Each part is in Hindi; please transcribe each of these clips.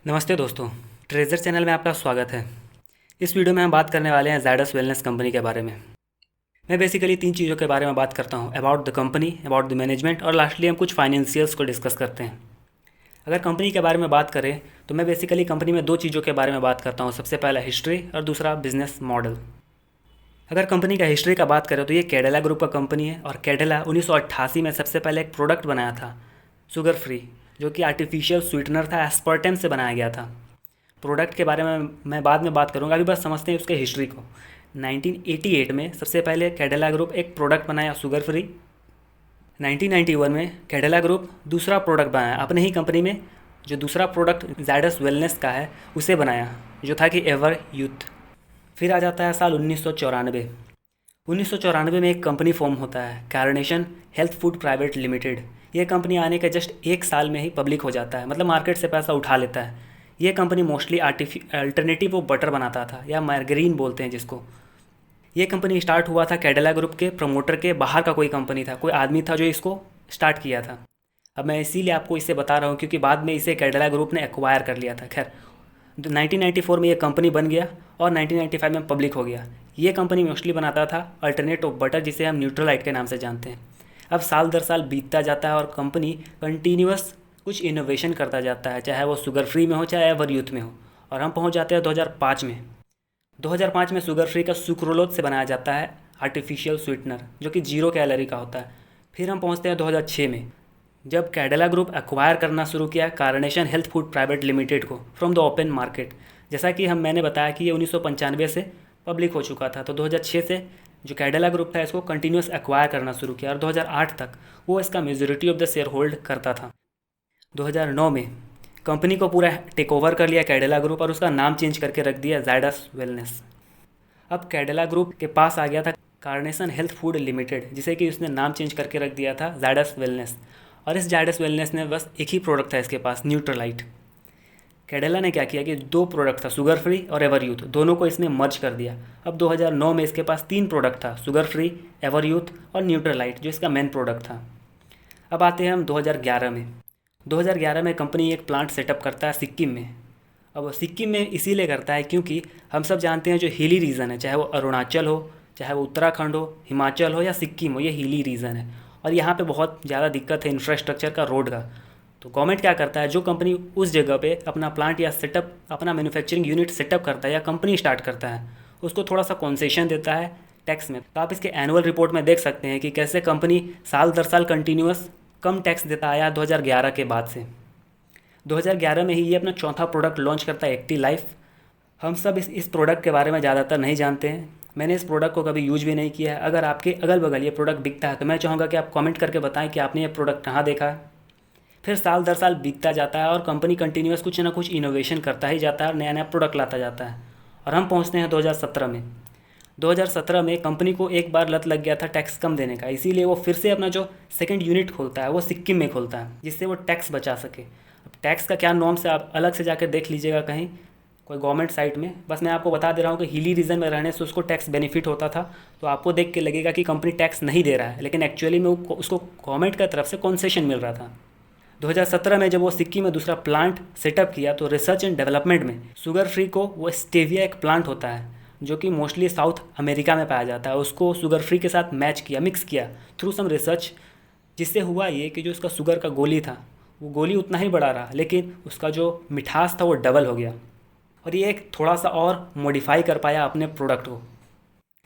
नमस्ते दोस्तों, ट्रेजर चैनल में आपका स्वागत है। इस वीडियो में हम बात करने वाले हैं ज़ायडस वेलनेस कंपनी के बारे में। मैं बेसिकली 3 चीज़ों के बारे में बात करता हूँ, about the company, about the management और लास्टली हम कुछ फाइनेंशियल्स को डिस्कस करते हैं। अगर कंपनी के बारे में बात करें तो मैं बेसिकली कंपनी में 2 चीज़ों के बारे में बात करता हूँ। सबसे पहला हिस्ट्री और दूसरा बिजनेस मॉडल। अगर कंपनी का हिस्ट्री का बात करें तो ये कैडिला ग्रुप का कंपनी है और कैडिला 1988 में सबसे पहले एक प्रोडक्ट बनाया था शुगर फ्री, जो कि आर्टिफिशियल स्वीटनर था, एस्पर्टेम से बनाया गया था। प्रोडक्ट के बारे में मैं बाद में बात करूंगा, अभी बस समझते हैं उसके हिस्ट्री को। 1988 में सबसे पहले कैडिला ग्रुप एक प्रोडक्ट बनाया शुगर फ्री। 1991 में कैडिला ग्रुप दूसरा प्रोडक्ट बनाया अपने ही कंपनी में, जो दूसरा प्रोडक्ट ज़ायडस वेलनेस का है उसे बनाया, जो था कि एवर यूथ। फिर आ जाता है साल 1994। 1994 में एक कंपनी फॉर्म होता है, carnation health food private limited. ये कंपनी आने के जस्ट 1 साल में ही पब्लिक हो जाता है, मतलब मार्केट से पैसा उठा लेता है। ये कंपनी मोस्टली अल्टरनेटिव वो बटर बनाता था, या मार्गरीन बोलते हैं जिसको। ये कंपनी स्टार्ट हुआ था कैडिला ग्रुप के प्रमोटर के बाहर का कोई कंपनी था, कोई आदमी था जो इसको स्टार्ट किया था। अब मैं इसीलिए आपको इसे बता रहा हूँ क्योंकि बाद में इसे कैडिला ग्रुप ने एक्वायर कर लिया था। खैर, 1994 में ये कंपनी बन गया और 1995 में पब्लिक हो गया। ये कंपनी मोस्टली बनाता था अल्टरनेट ऑफ बटर, जिसे हम न्यूट्रलाइट के नाम से जानते हैं। अब साल दर साल बीतता जाता है और कंपनी कंटिन्यूस कुछ इनोवेशन करता जाता है, चाहे वो शुगर फ्री में हो चाहे एवर यूथ में हो। और हम पहुंच जाते हैं 2005 में। 2005 में शुगर फ्री का सुक्रोलोज से बनाया जाता है आर्टिफिशियल स्वीटनर, जो कि 0 कैलोरी का होता है। फिर हम पहुंचते हैं 2006 में, जब कैडिला ग्रुप एक्वायर करना शुरू किया carnation health food private limited को फ्रॉम द ओपन मार्केट। जैसा कि मैंने बताया कि ये 1995 से पब्लिक हो चुका था, तो 2006 से जो कैडिला ग्रुप था इसको कंटिन्यूस एक्वायर करना शुरू किया और 2008 तक वो इसका majority of the share hold करता था। 2009 में कंपनी को पूरा टेक ओवर कर लिया कैडिला ग्रुप और उसका नाम चेंज करके रख दिया ज़ायडस वेलनेस। अब कैडिला ग्रुप के पास आ गया था कार्नेशन हेल्थ फूड लिमिटेड, जिसे कि उसने नाम चेंज करके रख दिया था ज़ायडस वेलनेस। और इस ज़ायडस वेलनेस ने बस एक ही प्रोडक्ट था इसके पास, न्यूट्रलाइट। कैडिला ने क्या किया कि 2 प्रोडक्ट था, शुगर फ्री और एवर यूथ, दोनों को इसने मर्ज कर दिया। अब 2009 में इसके पास 3 प्रोडक्ट था, शुगर फ्री, एवर यूथ और न्यूट्रलाइट, जो इसका मेन प्रोडक्ट था। अब आते हैं हम 2011 में। 2011 में कंपनी एक प्लांट सेटअप करता है सिक्किम में। अब वो सिक्किम में इसीलिए करता है क्योंकि हम सब जानते हैं जो हिली रीजन है, चाहे वो अरुणाचल हो, चाहे वो उत्तराखंड हो, हिमाचल हो या सिक्किम हो, ये हिली रीजन है और यहाँ पे बहुत ज़्यादा दिक्कत है इंफ्रास्ट्रक्चर का, रोड का। तो गवर्नमेंट क्या करता है, जो कंपनी उस जगह पे अपना प्लांट या सेटअप, अपना मैन्युफैक्चरिंग यूनिट सेटअप करता है या कंपनी स्टार्ट करता है, उसको थोड़ा सा कॉन्सेशन देता है टैक्स में। तो आप इसके एनुअल रिपोर्ट में देख सकते हैं कि कैसे कंपनी साल दर साल कंटिन्यूस कम टैक्स देता आया 2011 के बाद से। 2011 में ही ये अपना चौथा प्रोडक्ट लॉन्च करता है, एक्टिव लाइफ। हम सब इस प्रोडक्ट के बारे में ज़्यादातर नहीं जानते हैं। मैंने इस प्रोडक्ट को कभी यूज भी नहीं किया है। अगर आपके अगल बगल ये प्रोडक्ट बिकता है तो मैं चाहूँगा कि आप कमेंट करके बताएं कि आपने ये प्रोडक्ट कहाँ देखा है। फिर साल दर साल बीतता जाता है और कंपनी कंटिन्यूस कुछ ना कुछ इनोवेशन करता ही जाता है और नया नया प्रोडक्ट लाता जाता है। और हम पहुँचते हैं 2017 में। 2017 में कंपनी को एक बार लत लग गया था टैक्स कम देने का, इसीलिए वो फिर से अपना जो सेकंड यूनिट खोलता है वो सिक्किम में खोलता है, जिससे वो टैक्स बचा सके। अब टैक्स का क्या नॉर्म्स है आप अलग से जाकर देख लीजिएगा कहीं कोई गवर्नमेंट साइट में। बस मैं आपको बता दे रहा हूँ कि हिली रीजन में रहने से उसको टैक्स बेनिफिट होता था, तो आपको देख के लगेगा कि कंपनी टैक्स नहीं दे रहा है, लेकिन एक्चुअली में उसको गवर्नमेंट की तरफ से कॉन्सेशन मिल रहा था। 2017 में जब वो सिक्किम में दूसरा प्लांट सेटअप किया तो रिसर्च एंड डेवलपमेंट में शुगर फ्री को, वो स्टेविया एक प्लांट होता है जो कि मोस्टली साउथ अमेरिका में पाया जाता है, उसको शुगर फ्री के साथ मैच किया, मिक्स किया थ्रू सम रिसर्च। जिससे हुआ ये कि जो उसका शुगर का गोली था वो गोली उतना ही बड़ा रहा, लेकिन उसका जो मिठास था वो डबल हो गया और ये एक थोड़ा सा और मॉडिफाई कर पाया अपने प्रोडक्ट को।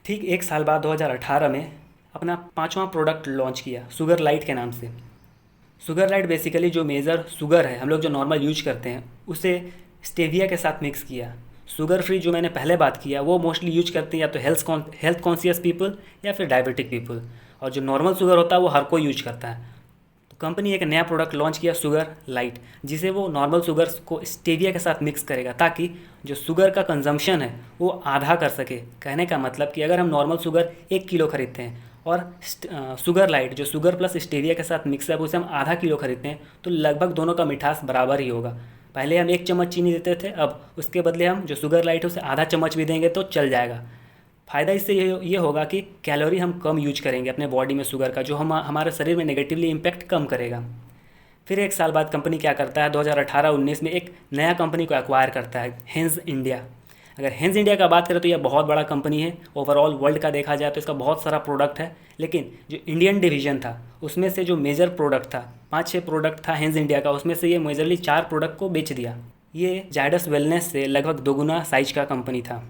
ठीक 1 साल बाद 2018 में अपना 5वां प्रोडक्ट लॉन्च किया शुगर लाइट के नाम से। शुगर लाइट बेसिकली जो मेजर शुगर है हम लोग जो नॉर्मल यूज करते हैं उसे स्टेविया के साथ मिक्स किया। शुगर फ्री जो मैंने पहले बात किया वो मोस्टली यूज करते हैं या तो हेल्थ कॉन्शियस पीपल या फिर डायबिटिक पीपल, और जो नॉर्मल शुगर होता है वो हर कोई यूज करता है। तो कंपनी एक नया प्रोडक्ट लॉन्च किया शुगर लाइट, जिसे वो नॉर्मल शुगर को स्टेविया के साथ मिक्स करेगा ताकि जो शुगर का कंजम्पशन है वो आधा कर सके। कहने का मतलब कि अगर हम नॉर्मल शुगर 1 किलो खरीदते हैं और शुगर लाइट जो शुगर प्लस स्टेविया के साथ मिक्स है उसे हम आधा किलो खरीदते हैं, तो लगभग दोनों का मिठास बराबर ही होगा। पहले हम 1 चम्मच चीनी देते थे, अब उसके बदले हम जो शुगर लाइट है उसे आधा चम्मच भी देंगे तो चल जाएगा। फ़ायदा इससे ये होगा कि कैलोरी हम कम यूज करेंगे अपने बॉडी में शुगर का, जो हमारे शरीर में नेगेटिवली इम्पैक्ट कम करेगा। फिर एक साल बाद कंपनी क्या करता है, 2018-19 में एक नया कंपनी को एक्वायर करता है, हेंज इंडिया। अगर हेंज इंडिया का बात करें तो यह बहुत बड़ा कंपनी है, ओवरऑल वर्ल्ड का देखा जाए तो इसका बहुत सारा प्रोडक्ट है। लेकिन जो इंडियन डिवीजन था उसमें से जो मेजर प्रोडक्ट था, 5-6 प्रोडक्ट था हेंज इंडिया का, उसमें से ये मेजरली 4 प्रोडक्ट को बेच दिया। ये जायडस वेलनेस से लगभग दोगुना साइज का कंपनी था,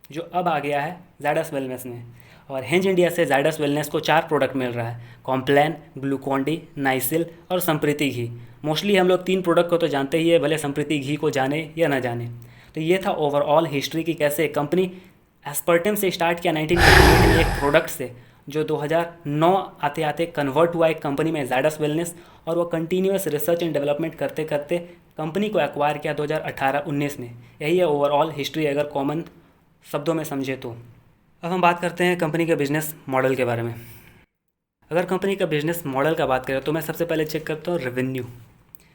जो अब आ गया है जायडस वेलनेस में। और हेंज इंडिया से जायडस वेलनेस को 4 प्रोडक्ट मिल रहा है, कॉम्प्लान, ग्लूकॉन-डी, नाइसिल और संप्रीति घी। मोस्टली हम लोग 3 प्रोडक्ट को तो जानते ही है, भले संप्रीति घी को जाने या ना जाने। तो ये था ओवरऑल हिस्ट्री की कैसे कंपनी एस्पर्टेम से स्टार्ट किया 1958 में एक प्रोडक्ट से, जो 2009 आते आते कन्वर्ट हुआ एक कंपनी में जायडस वेलनेस, और वो कंटिन्यूस रिसर्च एंड डेवलपमेंट करते करते कंपनी को एक्वायर किया 2018-19 में। यही है ओवरऑल हिस्ट्री अगर कॉमन शब्दों में समझे तो। अब हम बात करते हैं कंपनी के बिजनेस मॉडल के बारे में। अगर कंपनी का बिजनेस मॉडल का बात करें तो मैं सबसे पहले चेक करता हूँ रेवेन्यू,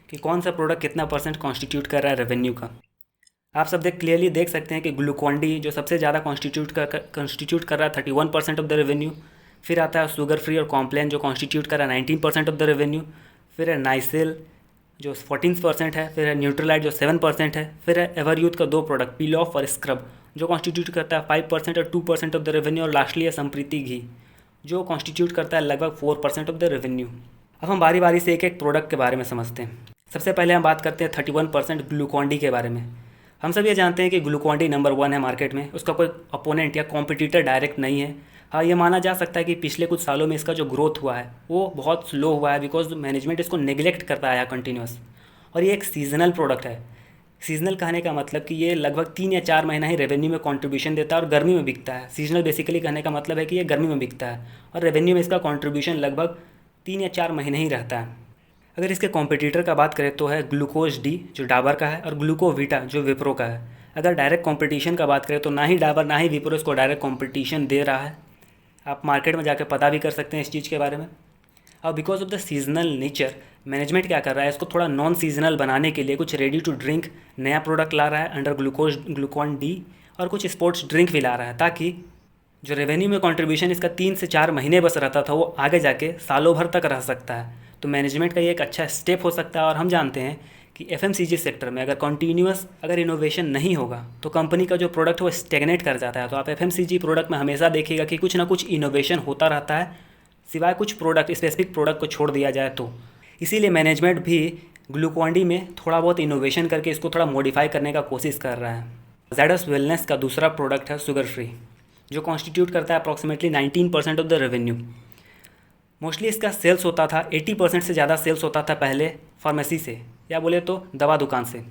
कि कौन सा प्रोडक्ट कितना % कॉन्स्टिट्यूट कर रहा है रेवेन्यू का। आप सब क्लियरली देख सकते हैं कि ग्लूकॉन-डी जो सबसे ज़्यादा कॉन्स्टिट्यूट कर रहा है 31% ऑफ द रेवेन्यू। फिर आता है शुगर फ्री और कॉम्प्लान जो कॉन्स्टिट्यूट कर रहा है 19% ऑफ द रेवेन्यू। फिर है नाइसिल जो 14% है। फिर है न्यूट्रलाइट जो 7% है। फिर है एवरयूथ का 2 प्रोडक्ट पील ऑफ और स्क्रब जो कॉन्स्टिट्यूट करता है 5% और 2% ऑफ द रेवेन्यू। और लास्टली है संप्रीति घी जो कॉन्स्टिट्यूट करता है लगभग 4% ऑफ द रेवेन्यू। अब हम बारी बारी से एक एक प्रोडक्ट के बारे में समझते हैं। सबसे पहले हम बात करते हैं 31% ग्लूकॉन-डी के बारे में। हम सब ये जानते हैं कि ग्लूकॉन-डी नंबर 1 है मार्केट में, उसका कोई अपोनेंट या कॉम्पिटिटर डायरेक्ट नहीं है। हाँ, ये माना जा सकता है कि पिछले कुछ सालों में इसका जो ग्रोथ हुआ है वो बहुत स्लो हुआ है, बिकॉज मैनेजमेंट इसको नेग्लेक्ट करता आया कंटिन्यूस। और ये एक सीजनल प्रोडक्ट है। सीजनल कहने का मतलब कि ये लगभग 3 या 4 महीना ही रेवेन्यू में कंट्रीब्यूशन देता है और गर्मी में बिकता है। सीजनल बेसिकली कहने का मतलब है कि ये गर्मी में बिकता है और रेवेन्यू में इसका कंट्रीब्यूशन लगभग 3 या 4 महीने ही रहता है। अगर इसके कॉम्पिटिटर का बात करें तो है ग्लूकोज-डी जो डाबर का है और ग्लूकोवीटा जो विप्रो का है। अगर डायरेक्ट कंपटीशन का बात करें तो ना ही डाबर ना ही विप्रो इसको डायरेक्ट कंपटीशन दे रहा है। आप मार्केट में जाकर पता भी कर सकते हैं इस चीज़ के बारे में। अब because of the seasonal nature management क्या कर रहा है, इसको थोड़ा नॉन सीजनल बनाने के लिए कुछ रेडी टू ड्रिंक नया प्रोडक्ट ला रहा है अंडर ग्लूकॉन-डी, और कुछ स्पोर्ट्स ड्रिंक भी ला रहा है, ताकि जो रेवेन्यू में कंट्रीब्यूशन इसका 3 से 4 महीने बस रहता था वो आगे जाके सालों भर तक रह सकता है। तो मैनेजमेंट का ये एक अच्छा स्टेप हो सकता है। और हम जानते हैं कि एफएमसीजी सेक्टर में अगर इनोवेशन नहीं होगा तो कंपनी का जो प्रोडक्ट है वो स्टेगनेट कर जाता है। तो आप एफएमसीजी प्रोडक्ट में हमेशा देखिएगा कि कुछ ना कुछ इनोवेशन होता रहता है, सिवाय कुछ प्रोडक्ट स्पेसिफिक प्रोडक्ट को छोड़ दिया जाए तो। इसीलिए मैनेजमेंट भी ग्लूकॉन-डी में थोड़ा बहुत इनोवेशन करके इसको थोड़ा मॉडिफाई करने का कोशिश कर रहा है। जायडस वेलनेस का दूसरा प्रोडक्ट है शुगर फ्री जो कॉन्स्टिट्यूट करता है approximately 19% of the revenue. Mostly इसका सेल्स होता था 80% से ज़्यादा सेल्स होता था पहले फार्मेसी से, या बोले तो दवा दुकान से।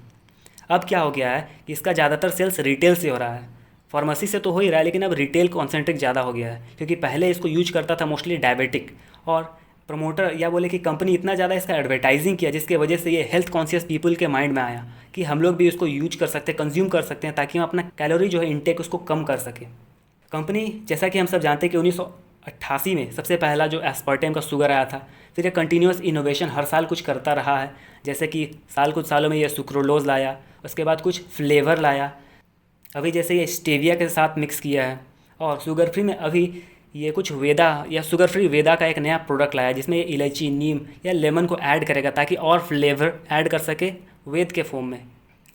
अब क्या हो गया है कि इसका ज़्यादातर सेल्स रिटेल से हो रहा है। फार्मेसी से तो हो ही रहा है, लेकिन अब रिटेल कॉन्सेंट्रिक ज़्यादा हो गया है, क्योंकि पहले इसको यूज करता था मोस्टली डायबिटिक, और प्रमोटर या बोले कि कंपनी इतना ज़्यादा इसका एडवर्टाइजिंग किया जिसकी वजह से ये हेल्थ कॉन्शियस पीपल के माइंड में आया कि हम लोग भी इसको यूज कर सकते हैं, कंज्यूम कर सकते हैं, ताकि हम अपना कैलोरी जो है इंटेक उसको कम कर सकें। कंपनी जैसा कि हम सब जानते हैं कि 1988 में सबसे पहला जो एस्पर्टेम का शुगर आया था। फिर ये कंटिन्यूस इनोवेशन हर साल कुछ करता रहा है, जैसे कि कुछ सालों में ये सुक्रोलोज लाया, उसके बाद कुछ फ्लेवर लाया, अभी जैसे ये स्टेविया के साथ मिक्स किया है, और शुगर फ्री में अभी ये कुछ वेदा या शुगर फ्री वेदा का एक नया प्रोडक्ट लाया जिसमें ये इलायची, नीम या लेमन को ऐड करेगा ताकि और फ्लेवर ऐड कर सके वेद के फॉर्म में।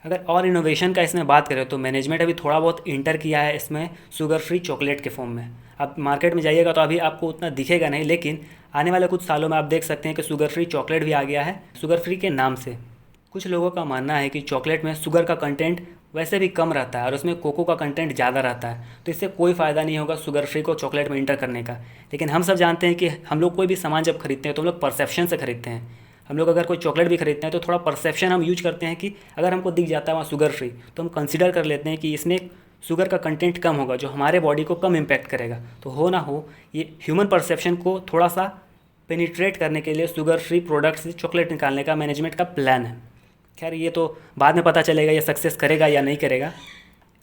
अगर और इनोवेशन का इसमें बात करें तो मैनेजमेंट अभी थोड़ा बहुत इंटर किया है इसमें शुगर फ्री चॉकलेट के फॉर्म में। आप मार्केट में जाइएगा तो अभी आपको उतना दिखेगा नहीं, लेकिन आने वाले कुछ सालों में आप देख सकते हैं कि शुगर फ्री चॉकलेट भी आ गया है शुगर फ्री के नाम से। कुछ लोगों का मानना है कि चॉकलेट में शुगर का कंटेंट वैसे भी कम रहता है और उसमें कोको का कंटेंट ज़्यादा रहता है, तो इससे कोई फ़ायदा नहीं होगा शुगर फ्री को चॉकलेट में इंटर करने का। लेकिन हम सब जानते हैं कि हम लोग कोई भी सामान जब खरीदते हैं तो हम लोग परसेप्शन से खरीदते हैं। हम लोग अगर कोई चॉकलेट भी खरीदते हैं तो थोड़ा परसेप्शन हम यूज करते हैं कि अगर हमको दिख जाता है वहाँ शुगर फ्री तो हम कंसिडर कर लेते हैं कि इसमें शुगर का कंटेंट कम होगा जो हमारे बॉडी को कम इम्पैक्ट करेगा। तो हो ना हो ये ह्यूमन परसेप्शन को थोड़ा सा पेनिट्रेट करने के लिए शुगर फ्री प्रोडक्ट से चॉकलेट निकालने का मैनेजमेंट का प्लान है। खैर ये तो बाद में पता चलेगा ये सक्सेस करेगा या नहीं करेगा।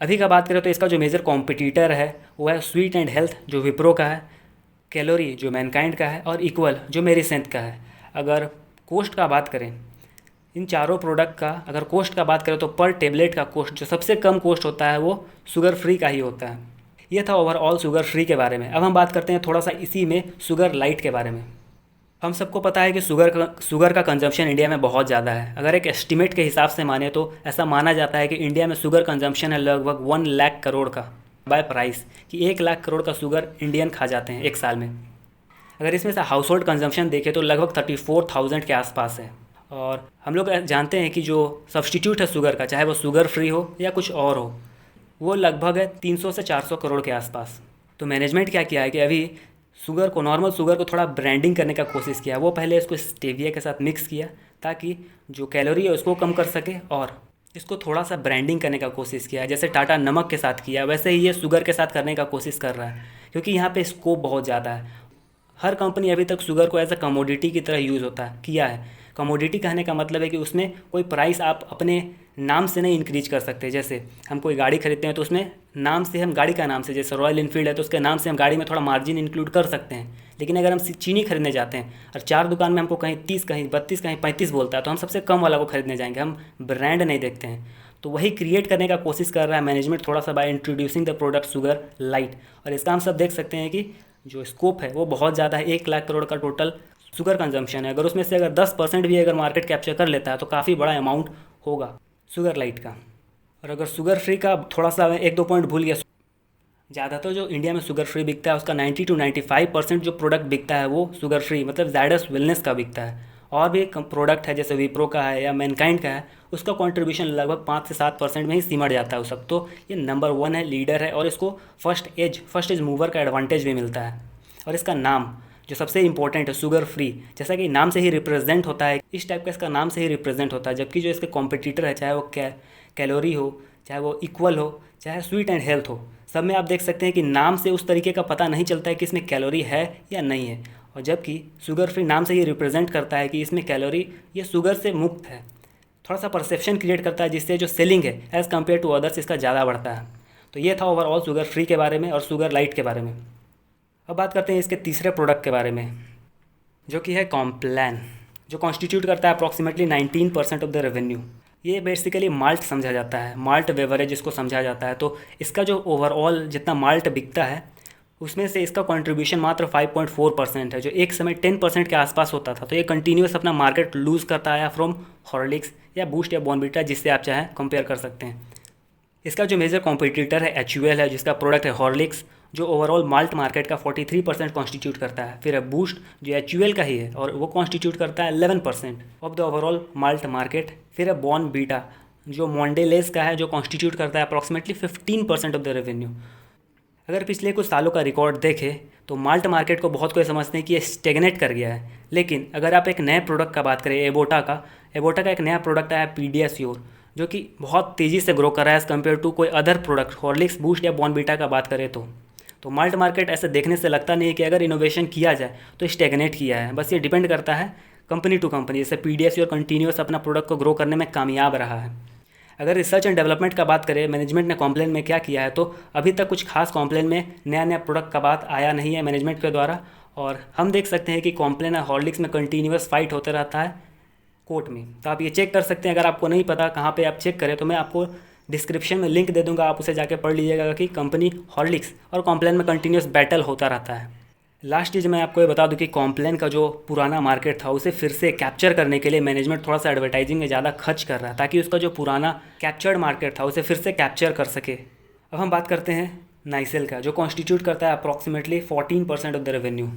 अभी का बात करें तो इसका जो मेजर कॉम्पिटिटर है वो है स्वीट एंड हेल्थ जो विप्रो का है, कैलोरी जो मैनकाइंड का है, और इक्वल जो मेडिसेंट का है। अगर कॉस्ट का बात करें इन चारों प्रोडक्ट का, अगर कॉस्ट का बात करें तो पर टेबलेट का कॉस्ट जो सबसे कम कॉस्ट होता है वो शुगर फ्री का ही होता है। ये था ओवरऑल शुगर फ्री के बारे में। अब हम बात करते हैं थोड़ा सा इसी में शुगर लाइट के बारे में। हम सबको पता है कि शुगर का कंजम्पशन इंडिया में बहुत ज़्यादा है। अगर एक एस्टिमेट के हिसाब से माने तो ऐसा माना जाता है कि इंडिया में शुगर कंजम्पशन है लगभग 1 लाख करोड़ का बाय प्राइस, कि 1 लाख करोड़ का शुगर इंडियन खा जाते हैं एक साल में। अगर इसमें से हाउस होल्ड कंजम्पशन देखें तो लगभग 34,000 के आसपास है। और हम लोग जानते हैं कि जो सब्सटीट्यूट है शुगर का, चाहे वो शुगर फ्री हो या कुछ और हो, वो लगभग है 300 से 400 करोड़ के आसपास। तो मैनेजमेंट क्या किया है कि अभी नॉर्मल शुगर को थोड़ा ब्रांडिंग करने का कोशिश किया। वो पहले इसको स्टेविया के साथ मिक्स किया ताकि जो कैलोरी है उसको कम कर सके, और इसको थोड़ा सा ब्रांडिंग करने का कोशिश किया। जैसे टाटा नमक के साथ किया, वैसे ही ये शुगर के साथ करने का कोशिश कर रहा है, क्योंकि यहाँ पे स्कोप बहुत ज़्यादा है। हर कंपनी अभी तक शुगर को एज अ कमोडिटी की तरह यूज़ किया है। कमोडिटी कहने का मतलब है कि उसमें कोई प्राइस आप अपने नाम से नहीं इंक्रीज कर सकते। जैसे हम कोई गाड़ी खरीदते हैं तो उसमें नाम से, हम गाड़ी का नाम से, जैसे रॉयल इनफील्ड है तो उसके नाम से हम गाड़ी में थोड़ा मार्जिन इंक्लूड कर सकते हैं। लेकिन अगर हम चीनी खरीदने जाते हैं और 4 दुकान में हमको कहीं 30, कहीं 32, कहीं 35 बोलता है, तो हम सबसे कम वाला को खरीदने जाएंगे, हम ब्रांड नहीं देखते हैं। तो वही क्रिएट करने का कोशिश कर रहा है मैनेजमेंट थोड़ा सा, by introducing the product sugar light. और इसका हम सब देख सकते हैं कि जो स्कोप है वो बहुत ज़्यादा है। 1 लाख करोड़ का टोटल शुगर कंजम्पशन है। अगर उसमें से अगर 10% भी अगर मार्केट कैप्चर कर लेता है तो काफ़ी बड़ा अमाउंट होगा शुगर लाइट का। और अगर शुगर फ्री का थोड़ा सा 1-2 पॉइंट भूल गया, ज़्यादातर जो इंडिया में शुगर फ्री बिकता है उसका 90 to 95% जो प्रोडक्ट बिकता है वो शुगर फ्री, मतलब ज़ायडस वेलनेस का बिकता है। और भी प्रोडक्ट है जैसे विप्रो का है या मैनकाइंड का है, उसका कंट्रीब्यूशन लगभग 5 से 7% में ही सिमट जाता है वो सब। तो ये नंबर 1 है, लीडर है, और इसको फर्स्ट एज मूवर का एडवांटेज भी मिलता है। और इसका नाम जो सबसे इंपॉर्टेंट है, शुगर फ्री, जैसा कि नाम से ही रिप्रेजेंट होता है, इस टाइप का इसका नाम से ही रिप्रेजेंट होता है। जबकि जो इसके कॉम्पिटिटर है, चाहे वो कैलोरी हो, चाहे वो इक्वल हो, चाहे स्वीट एंड हेल्थ हो, सब में आप देख सकते हैं कि नाम से उस तरीके का पता नहीं चलता है कि इसमें कैलोरी है या नहीं है। और जबकि शुगर फ्री नाम से ही रिप्रेजेंट करता है कि इसमें कैलोरी, ये शुगर से मुक्त है। थोड़ा सा परसेप्शन क्रिएट करता है जिससे जो सेलिंग है एज़ कम्पेयर टू अदर्स इसका ज़्यादा बढ़ता है। तो ये था ओवरऑल शुगर फ्री के बारे में और शुगर लाइट के बारे में। अब बात करते हैं इसके तीसरे प्रोडक्ट के बारे में, जो कि है कॉम्प्लान, जो कॉन्स्टिट्यूट करता है अप्रॉक्सीमेटली 19% ऑफ द रेवेन्यू। ये बेसिकली माल्ट समझा जाता है, माल्ट बेवरेज इसको समझा जाता है। तो इसका जो ओवरऑल जितना माल्ट बिकता है उसमें से इसका कंट्रीब्यूशन मात्र 5.4% है, जो एक समय 10% के आसपास होता था। तो ये कंटिन्यूस अपना मार्केट लूज़ करता आया फ्रॉम हॉर्लिक्स या बूस्ट या बॉर्नवीटा, जिससे आप चाहें कंपेयर कर सकते हैं। इसका जो मेजर कॉम्पिटिटर है एचयूएल है, जिसका प्रोडक्ट है हॉर्लिक्स, जो ओवरऑल माल्ट मार्केट का 43% कॉन्स्टिट्यूट करता है। फिर है बूस्ट, जो एचयूएल का ही है और वो कॉन्स्टिट्यूट करता है 11% of the overall malt market. फिर है बॉर्नवीटा, जो मॉन्डेलेस का है, जो कॉन्स्टिट्यूट करता है अप्रॉक्सीमेटली 15% ऑफ द रेवेन्यू। अगर पिछले कुछ सालों का रिकॉर्ड देखें तो माल्ट मार्केट को बहुत कोई समझते हैं कि ये स्टेगनेट कर गया है। लेकिन अगर आप एक नए प्रोडक्ट का बात करें, एबोटा का एक नया प्रोडक्ट आया पीडियाश्योर, जो कि बहुत तेज़ी से ग्रो कर रहा है एज़ कम्पेयर टू कोई अदर प्रोडक्ट, हॉर्लिक्स, बूस्ट या बॉर्नवीटा का बात करें तो माल्ट मार्केट ऐसे देखने से लगता नहीं है कि अगर इनोवेशन किया जाए तो स्टेगनेट किया है। बस ये डिपेंड करता है कंपनी टू कंपनी। जैसे पीडियाश्योर कंटिन्यूस अपना प्रोडक्ट को ग्रो करने में कामयाब रहा है। अगर रिसर्च एंड डेवलपमेंट का बात करें, मैनेजमेंट ने कॉम्प्लेन में क्या किया है, तो अभी तक कुछ खास कॉम्प्लेन में नया प्रोडक्ट का बात आया नहीं है मैनेजमेंट के द्वारा। और हम देख सकते हैं कि कॉम्प्लेन हॉर्लिक्स में कंटिन्यूस फाइट होते रहता है कोर्ट में। तो आप ये चेक कर सकते हैं। अगर आपको नहीं पता कहाँ पे आप चेक करें तो मैं आपको डिस्क्रिप्शन में लिंक दे दूंगा, आप उसे जाके पढ़ लीजिएगा कि कंपनी हॉर्लिक्स और कॉम्प्लेन में कंटिन्यूस बैटल होता रहता है। लास्ट चीज़ मैं आपको ये बता दूं कि कॉम्प्लेन का जो पुराना मार्केट था उसे फिर से कैप्चर करने के लिए मैनेजमेंट थोड़ा सा एडवर्टाइजिंग में ज़्यादा खर्च कर रहा है, ताकि उसका जो पुराना कैप्चर्ड मार्केट था उसे फिर से कैप्चर कर सके। अब हम बात करते हैं नाइसिल का, जो कॉन्स्टिट्यूट करता है अप्रॉक्सीमेटली 14% ऑफ द रेवेन्यू।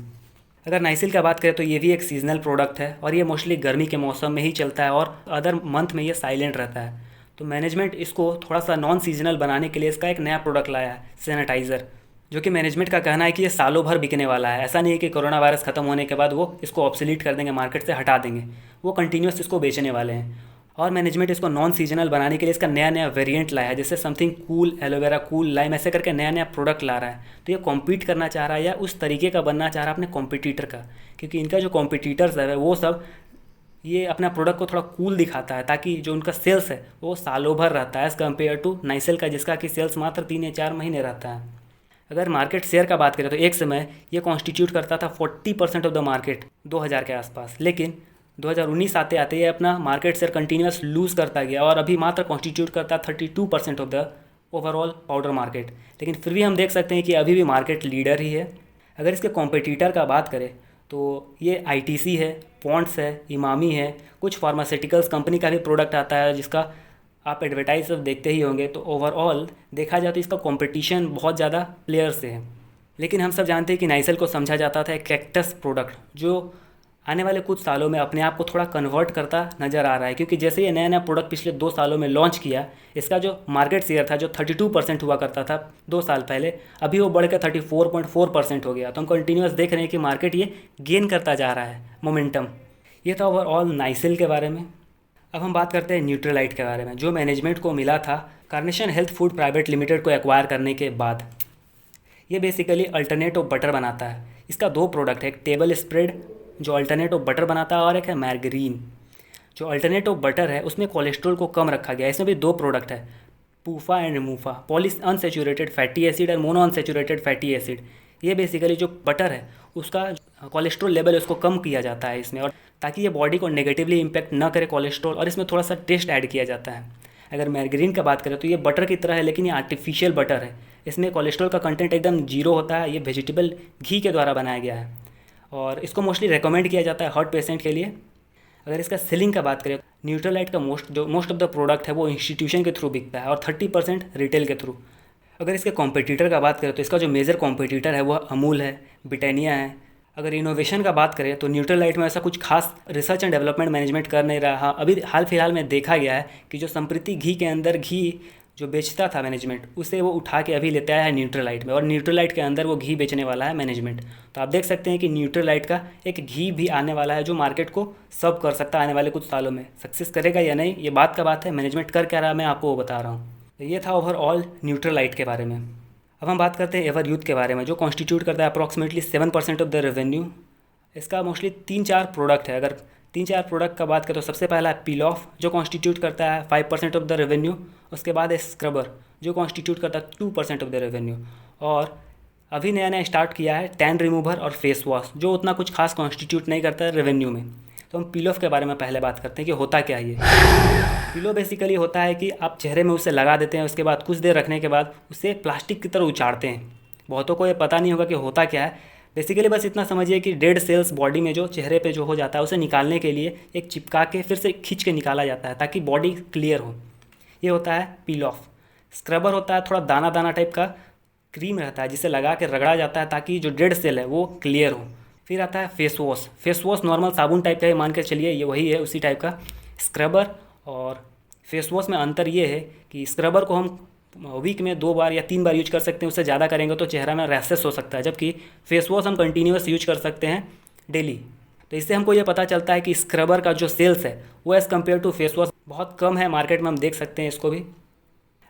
अगर नाइसिल का बात करें तो ये भी एक सीजनल प्रोडक्ट है और ये मोस्टली गर्मी के मौसम में ही चलता है और अदर मंथ में ये साइलेंट रहता है। तो मैनेजमेंट इसको थोड़ा सा नॉन सीजनल बनाने के लिए इसका एक नया प्रोडक्ट लाया है, सैनिटाइज़र, जो कि मैनेजमेंट का कहना है कि ये सालों भर बिकने वाला है। ऐसा नहीं है कि कोरोना वायरस खत्म होने के बाद वो इसको ऑब्सोलीट कर देंगे, मार्केट से हटा देंगे। वो कंटिन्यूस इसको बेचने वाले हैं। और मैनेजमेंट इसको नॉन सीजनल बनाने के लिए इसका नया वेरिएंट लाया है, जैसे something cool aloe vera, cool lime, ऐसे करके नया प्रोडक्ट ला रहा है। तो ये कॉम्पीट करना चाह रहा है या उस तरीके का बनना चाह रहा है अपने कॉम्पिटिटर का, क्योंकि इनका जो कॉम्पिटिटर्स है वो सब ये अपना प्रोडक्ट को थोड़ा कूल दिखाता है, ताकि जो उनका सेल्स है वो सालों भर रहता है एज़ कम्पेयर टू नाइसिल का, जिसका कि सेल्स मात्र 3 या 4 महीने रहता है। अगर मार्केट शेयर का बात करें तो एक समय ये कॉन्स्टिट्यूट करता था 40% ऑफ द मार्केट 2000 के आसपास। लेकिन 2019 आते आते ये अपना मार्केट शेयर कंटिन्यूस लूज़ करता गया और अभी मात्र कॉन्स्टिट्यूट करता 32% of the overall powder market. लेकिन फिर भी हम देख सकते हैं कि अभी भी मार्केट लीडर ही है। अगर इसके कॉम्पिटिटर का बात करें तो ये आईटीसी है, पॉन्ड्स है, इमामी है, कुछ फार्मास्यूटिकल्स कंपनी का भी प्रोडक्ट आता है जिसका आप एडवर्टाइज सब देखते ही होंगे। तो ओवरऑल देखा जाए तो इसका कंपटीशन बहुत ज़्यादा प्लेयर से है। लेकिन हम सब जानते हैं कि नाइसिल को समझा जाता था एक कैक्टस प्रोडक्ट जो आने वाले कुछ सालों में अपने आप को थोड़ा कन्वर्ट करता नज़र आ रहा है, क्योंकि जैसे ये नया नया प्रोडक्ट पिछले 2 सालों में लॉन्च किया, इसका जो मार्केट शेयर था जो 32% हुआ करता था 2 साल पहले, अभी वो बढ़ के 34.4% हो गया। तो हम कंटिन्यूस देख रहे हैं कि मार्केट ये गेन करता जा रहा है मोमेंटम। ये था ओवरऑल नाइसिल के बारे में। अब हम बात करते हैं न्यूट्रलाइट के बारे में, जो मैनेजमेंट को मिला था carnation health food private limited को एक्वायर करने के बाद। ये बेसिकली अल्टरनेट ऑफ बटर बनाता है। इसका 2 प्रोडक्ट है, एक टेबल स्प्रेड जो अल्टरनेट ऑफ बटर बनाता है और एक है मैर्गरीन। जो अल्टरनेट ऑफ बटर है उसमें कोलेस्ट्रॉल को कम रखा गया है। इसमें भी 2 प्रोडक्ट है, PUFA and MUFA, poly unsaturated fatty acid और मोनो अनसेचुरेटेड फैटी एसिड। ये बेसिकली जो बटर है उसका कोलेस्ट्रॉल लेवल उसको कम किया जाता है इसमें, और ताकि ये बॉडी को नेगेटिवली इम्पैक्ट ना करे कोलेस्ट्रॉल, और इसमें थोड़ा सा टेस्ट ऐड किया जाता है। अगर मैर्गरीन का बात करें तो ये बटर की तरह है लेकिन ये आर्टिफिशियल बटर है। इसमें कोलेस्ट्रॉल का कंटेंट एकदम जीरो होता है। ये वेजिटेबल घी के द्वारा बनाया गया है और इसको मोस्टली रेकमेंड किया जाता है हार्ट पेशेंट के लिए। अगर इसका सेलिंग का बात करें, न्यूट्रलाइट का मोस्ट ऑफ द प्रोडक्ट है वो इंस्टीट्यूशन के थ्रू बिकता है और 30% रिटेल के थ्रू। अगर इसके कॉम्पिटिटर का बात करें तो इसका जो मेजर कॉम्पिटिटर है वह अमूल है, ब्रिटानिया है। अगर इनोवेशन का बात करें तो न्यूट्रलाइट में ऐसा कुछ खास रिसर्च एंड डेवलपमेंट मैनेजमेंट कर नहीं रहा। अभी हाल फिलहाल में देखा गया है कि जो संप्रीति घी के अंदर घी जो बेचता था मैनेजमेंट, उसे वो उठा के अभी लेते आया है न्यूट्रलाइट में, और न्यूट्रलाइट के अंदर वो घी बेचने वाला है मैनेजमेंट। तो आप देख सकते हैं कि न्यूट्रलाइट का एक घी भी आने वाला है जो मार्केट को सर्व कर सकता है आने वाले कुछ सालों में। सक्सेस करेगा या नहीं ये बात का बात है, मैनेजमेंट कर क्या रहा है मैं आपको वो बता रहा हूँ। तो ये था ओवरऑल न्यूट्रलाइट के बारे में। अब हम बात करते हैं एवर यूथ के बारे में, जो कॉन्स्टिट्यूट करता है अप्रॉक्सीमेटली 7% ऑफ द रेवेन्यू। इसका मोस्टली 3-4 प्रोडक्ट है। अगर 3-4 प्रोडक्ट का बात करें तो सबसे पहला है पील ऑफ जो कॉन्स्टिट्यूट करता है 5% ऑफ द रेवेन्यू। उसके बाद है स्क्रबर जो कॉन्स्टिट्यूट करता है 2% ऑफ द रेवेन्यू। और अभी नया नया स्टार्ट किया है टैन रिमूवर और फेस वॉश जो उतना कुछ खास कॉन्स्टिट्यूट नहीं करता है रेवेन्यू में। तो हम पील ऑफ के बारे में पहले बात करते हैं कि होता क्या है ये। पील ऑफ बेसिकली होता है कि आप चेहरे में उसे लगा देते हैं, उसके बाद कुछ देर रखने के बाद उसे प्लास्टिक की तरह उचाड़ते हैं। बहुतों को ये पता नहीं होगा कि होता क्या है। बेसिकली बस इतना समझिए कि डेड सेल्स बॉडी में जो चेहरे पे जो हो जाता है उसे निकालने के लिए एक चिपका के फिर से खींच के निकाला जाता है ताकि बॉडी क्लियर हो। ये होता है पील ऑफ। स्क्रबर होता है थोड़ा दाना दाना टाइप का क्रीम रहता है जिसे लगा के रगड़ा जाता है ताकि जो डेड सेल है वो क्लियर हो। फिर आता है face wash. Face wash normal साबुन टाइप का ही मान के चलिए, ये वही है उसी टाइप का। स्क्रबर और फेस वॉश में अंतर ये है कि स्क्रबर को हम वीक में 2 बार या 3 बार यूज कर सकते हैं, उससे ज़्यादा करेंगे तो चेहरा में रैशेस हो सकता है, जबकि फेस वॉश हम कंटिन्यूस यूज कर सकते हैं डेली। तो इससे हमको ये पता चलता है कि स्क्रबर का जो सेल्स है वो as compare to face wash बहुत कम है मार्केट में, हम देख सकते हैं इसको भी।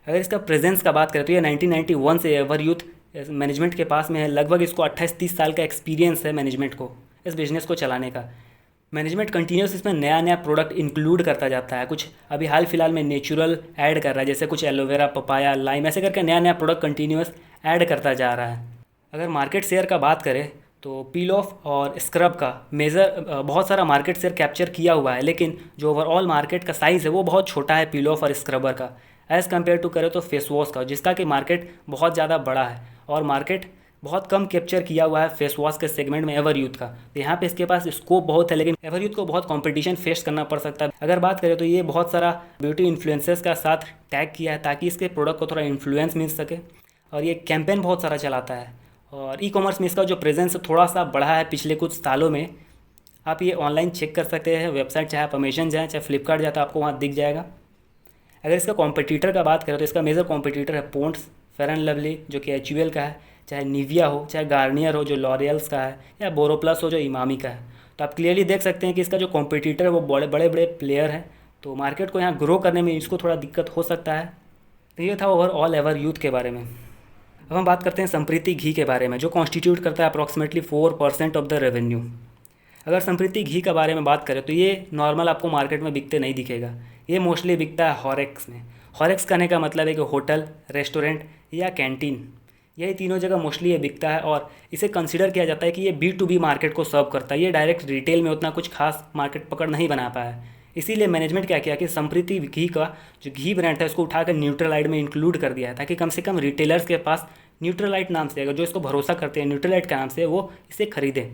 अगर इसका प्रेजेंस का बात करें तो ये 1991 से एवर यूथ मैनेजमेंट के पास में है। लगभग इसको 28-30 साल का एक्सपीरियंस है मैनेजमेंट को इस बिज़नेस को चलाने का। मैनेजमेंट कंटिन्यूस इसमें नया नया प्रोडक्ट इंक्लूड करता जाता है। कुछ अभी हाल फिलहाल में नेचुरल ऐड कर रहा है, जैसे कुछ एलोवेरा, पपाया, लाइम, ऐसे करके नया नया प्रोडक्ट कंटिन्यूस ऐड करता जा रहा है। अगर मार्केट शेयर का बात करें तो पील ऑफ और स्क्रब का मेजर बहुत सारा मार्केट शेयर कैप्चर किया हुआ है, लेकिन जो ओवरऑल मार्केट का साइज़ है वो बहुत छोटा है पील ऑफ और स्क्रबर का एज़ कम्पेयर टू करें तो फेस वॉश का, जिसका कि मार्केट बहुत ज़्यादा बड़ा है और मार्केट बहुत कम कैप्चर किया हुआ है फेस वॉश के सेगमेंट में एवर यूथ का। तो यहाँ पे इसके पास स्कोप बहुत है, लेकिन एवर यूथ को बहुत कंपटीशन फेस करना पड़ सकता है। अगर बात करें तो ये बहुत सारा ब्यूटी इन्फ्लुएंसर्स का साथ टैग किया है ताकि इसके प्रोडक्ट को थोड़ा इन्फ्लुएंस मिल सके, और ये कैंपेन बहुत सारा चलाता है। और ई कॉमर्स में इसका जो प्रेजेंस थोड़ा सा बढ़ा है पिछले कुछ सालों में। आप ये ऑनलाइन चेक कर सकते हैं, वेबसाइट चाहे आप अमेजन जाएँ चाहे फ्लिपकार्ट जाए तो आपको वहाँ दिख जाएगा। अगर इसका कॉम्पिटिटर का बात करें तो इसका मेजर कॉम्पिटिटर है पॉन्ड्स, फेयर एंड लवली जो कि एचयूएल का है, चाहे निविया हो, चाहे गार्नियर हो जो लॉरियल्स का है, या बोरोप्लस हो जो इमामी का है। तो आप क्लियरली देख सकते हैं कि इसका जो कॉम्पिटिटर है वो बड़े बड़े प्लेयर हैं, तो मार्केट को यहाँ ग्रो करने में इसको थोड़ा दिक्कत हो सकता है। तो ये था ओवरऑल एवर यूथ के बारे में। अब हम बात करते हैं संप्रीति घी के बारे में, जो कॉन्स्टिट्यूट करता है अप्रॉक्सीमेटली 4% ऑफ द रेवेन्यू। अगर संप्रीति घी के बारे में बात करें तो ये नॉर्मल आपको मार्केट में बिकते नहीं दिखेगा। ये मोस्टली बिकता है हॉरेक्स में। हॉरेक्स कहने का मतलब है कि होटल, रेस्टोरेंट या कैंटीन, यही तीनों जगह मोस्टली ये बिकता है और इसे कंसीडर किया जाता है कि ये B2B मार्केट को सर्व करता है। ये डायरेक्ट रिटेल में उतना कुछ खास मार्केट पकड़ नहीं बना पाया। इसीलिए मैनेजमेंट क्या किया कि संप्रीति घी का जो घी ब्रांड है उसको उठाकर न्यूट्रलाइट में इंक्लूड कर दिया है, ताकि कम से कम रिटेलर्स के पास न्यूट्रलाइट नाम से, अगर जो इसको भरोसा करते हैं न्यूट्रलाइट के नाम से, वो इसे खरीदें।